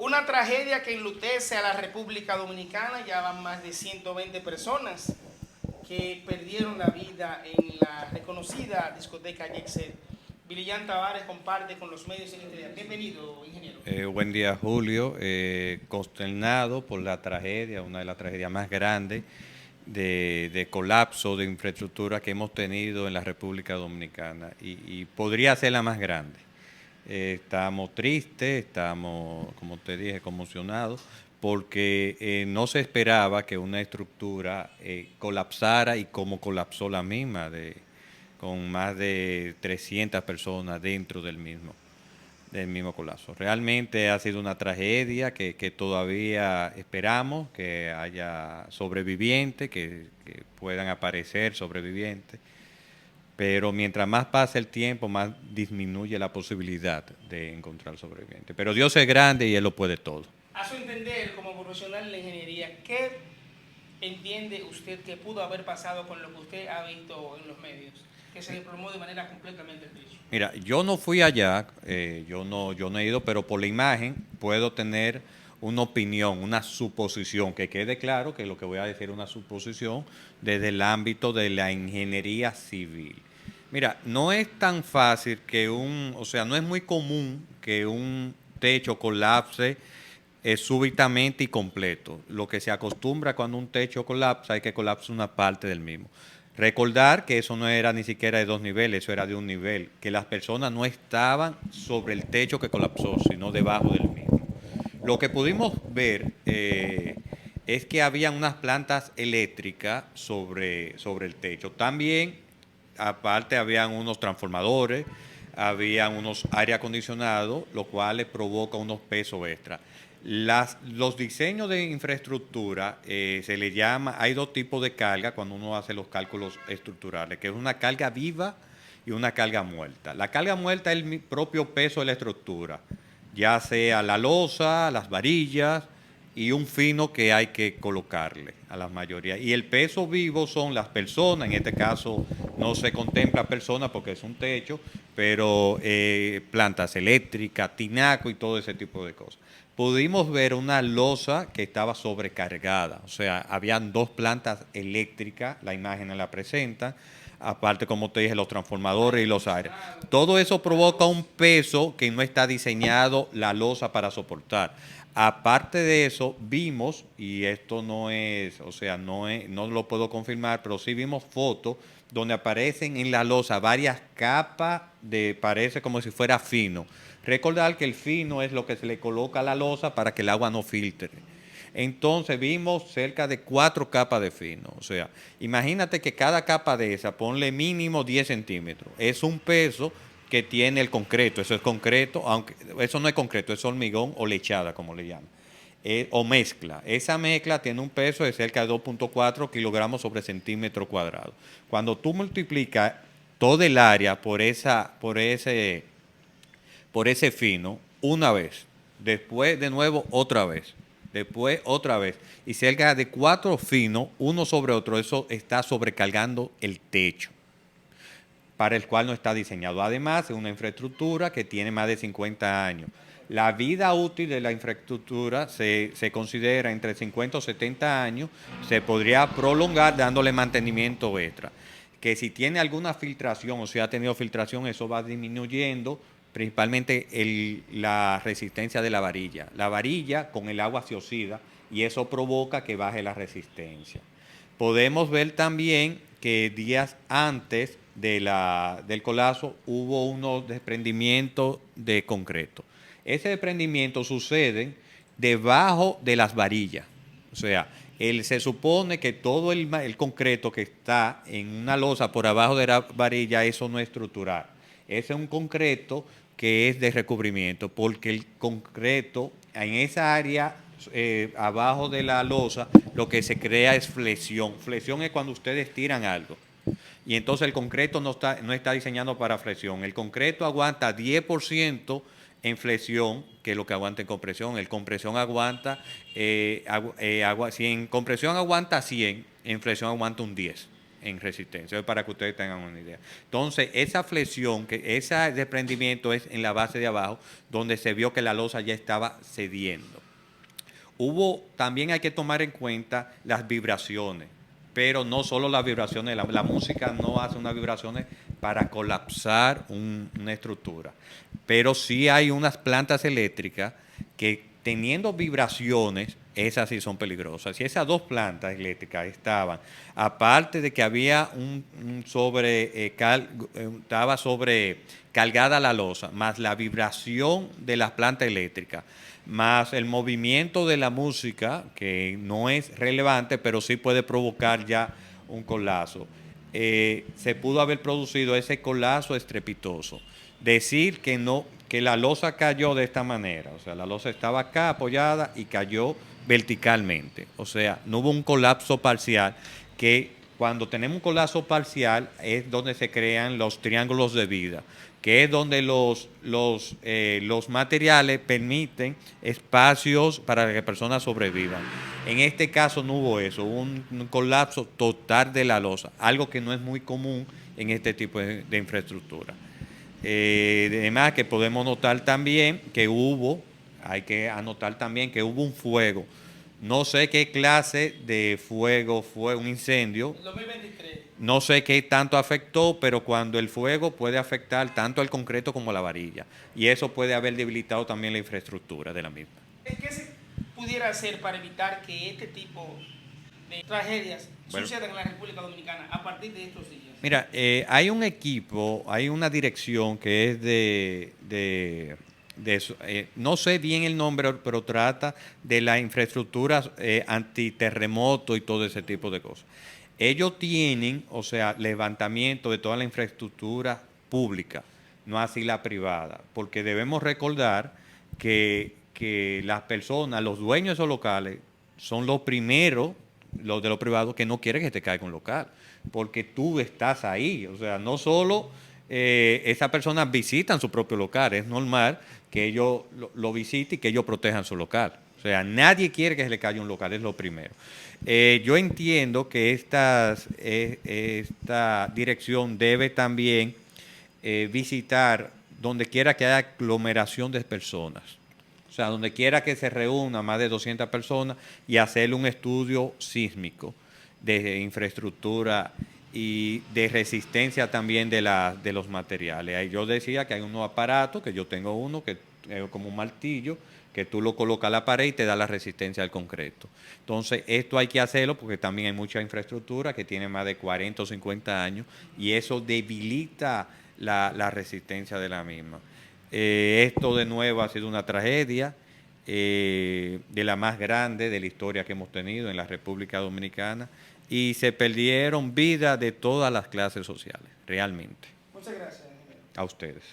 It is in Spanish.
Una tragedia que enlutece a la República Dominicana. Ya van más de 120 personas que perdieron la vida en la reconocida discoteca Yexet. Bilian Tavares comparte con los medios en este día. Bienvenido, ingeniero. Buen día, Julio. Consternado por la tragedia, una de las tragedias más grandes de colapso de infraestructura que hemos tenido en la República Dominicana y podría ser la más grande. Estamos tristes, estamos, como te dije, conmocionados, porque no se esperaba que una estructura colapsara y como colapsó la misma, con más de 300 personas dentro del mismo colapso. Realmente ha sido una tragedia que todavía esperamos que haya sobrevivientes, que puedan aparecer sobrevivientes, pero mientras más pasa el tiempo, más disminuye la posibilidad de encontrar sobrevivientes. Pero Dios es grande y Él lo puede todo. A su entender, como profesional en la ingeniería, ¿qué entiende usted que pudo haber pasado con lo que usted ha visto en los medios? Que se desplomó de manera completamente el techo. Mira, yo no fui allá, yo no he ido, pero por la imagen puedo tener una opinión, una suposición, que quede claro que lo que voy a decir es una suposición desde el ámbito de la ingeniería civil. Mira, no es tan fácil o sea, no es muy común que un techo colapse súbitamente y completo. Lo que se acostumbra cuando un techo colapsa es que colapse una parte del mismo. Recordar que eso no era ni siquiera de 2 niveles, eso era de un nivel, que las personas no estaban sobre el techo que colapsó, sino debajo del mismo. Lo que pudimos ver es que había unas plantas eléctricas sobre el techo. También, aparte, habían unos transformadores, habían unos aire acondicionados, lo cual les provoca unos pesos extra. Los diseños de infraestructura se le llama, hay dos tipos de carga cuando uno hace los cálculos estructurales, que es una carga viva y una carga muerta. La carga muerta es el propio peso de la estructura, ya sea la losa, las varillas y un fino que hay que colocarle a la mayoría. Y el peso vivo son las personas, en este caso no se contempla personas porque es un techo, pero plantas eléctricas, tinaco y todo ese tipo de cosas. Pudimos ver una losa que estaba sobrecargada, o sea, habían dos plantas eléctricas, la imagen la presenta, aparte, como te dije, los transformadores y los aires. Todo eso provoca un peso que no está diseñado la losa para soportar. Aparte de eso, vimos, y esto no es, o sea, no lo puedo confirmar, pero sí vimos fotos donde aparecen en la losa varias capas parece como si fuera fino. Recordar que el fino es lo que se le coloca a la losa para que el agua no filtre. Entonces vimos cerca de 4 capas de fino. O sea, imagínate que cada capa de esa, ponle mínimo 10 centímetros. Es un peso que tiene el concreto. Eso es concreto, aunque eso no es concreto, es hormigón o lechada, como le llaman. O mezcla. Esa mezcla tiene un peso de cerca de 2.4 kilogramos sobre centímetro cuadrado. Cuando tú multiplicas todo el área por ese fino, una vez, después de nuevo otra vez, después otra vez, y cerca de 4 finos, uno sobre otro, eso está sobrecargando el techo, para el cual no está diseñado. Además, es una infraestructura que tiene más de 50 años. La vida útil de la infraestructura se considera entre 50 o 70 años, se podría prolongar dándole mantenimiento extra. Que si tiene alguna filtración o si ha tenido filtración, eso va disminuyendo principalmente la resistencia de la varilla. La varilla con el agua se oxida y eso provoca que baje la resistencia. Podemos ver también que días antes del colapso hubo unos desprendimientos de concreto. Ese desprendimiento sucede debajo de las varillas. O sea, se supone que todo el concreto que está en una losa por abajo de la varilla, eso no es estructural. Ese es un concreto que es de recubrimiento, porque el concreto en esa área abajo de la losa lo que se crea es flexión. Flexión es cuando ustedes tiran algo. Y entonces el concreto no está diseñado para flexión. El concreto aguanta 10% en flexión, que es lo que aguanta en compresión. El compresión si en compresión aguanta 100, en flexión aguanta un 10. en resistencia, para que ustedes tengan una idea. Entonces, esa flexión, ese desprendimiento es en la base de abajo, donde se vio que la losa ya estaba cediendo. También hay que tomar en cuenta las vibraciones, pero no solo las vibraciones, la música no hace unas vibraciones para colapsar una estructura, pero sí hay unas plantas eléctricas que teniendo vibraciones, esas sí son peligrosas. Si esas dos plantas eléctricas estaban, aparte de que había estaba sobrecargada la losa, más la vibración de las plantas eléctricas, más el movimiento de la música, que no es relevante, pero sí puede provocar ya un colapso. Se pudo haber producido ese colapso estrepitoso. Decir que no, que la losa cayó de esta manera, o sea, la losa estaba acá apoyada y cayó verticalmente, o sea, no hubo un colapso parcial, que cuando tenemos un colapso parcial es donde se crean los triángulos de vida, que es donde los materiales permiten espacios para que personas sobrevivan. En este caso no hubo eso, hubo un colapso total de la losa, algo que no es muy común en este tipo de infraestructura. Además que podemos notar también que hay que anotar también que hubo un fuego. No sé qué clase de fuego fue, un incendio. 2023. No sé qué tanto afectó, pero cuando el fuego puede afectar tanto al concreto como a la varilla. Y eso puede haber debilitado también la infraestructura de la misma. ¿Qué se pudiera hacer para evitar que este tipo de tragedias sucedan en la República Dominicana a partir de estos días? Mira, hay un equipo, hay una dirección que es no sé bien el nombre, pero trata de la infraestructura antiterremoto y todo ese tipo de cosas. Ellos tienen, o sea, levantamiento de toda la infraestructura pública, no así la privada, porque debemos recordar que las personas, los dueños de esos locales, son los primeros, los de los privados, que no quieren que te caiga un local, porque tú estás ahí. O sea, no solo esas personas visitan su propio local, es normal que ellos lo visiten y que ellos protejan su local. O sea, nadie quiere que se le caiga un local, es lo primero. Yo entiendo que esta dirección debe también visitar donde quiera que haya aglomeración de personas. O sea, donde quiera que se reúna más de 200 personas y hacerle un estudio sísmico de infraestructura y de resistencia también de los materiales. Ahí yo decía que hay unos aparatos, que yo tengo uno que es como un martillo, que tú lo colocas a la pared y te da la resistencia al concreto. Entonces, esto hay que hacerlo porque también hay mucha infraestructura que tiene más de 40 o 50 años y eso debilita la resistencia de la misma. Esto de nuevo ha sido una tragedia de la más grande de la historia que hemos tenido en la República Dominicana y se perdieron vidas de todas las clases sociales, realmente. Muchas gracias. A ustedes.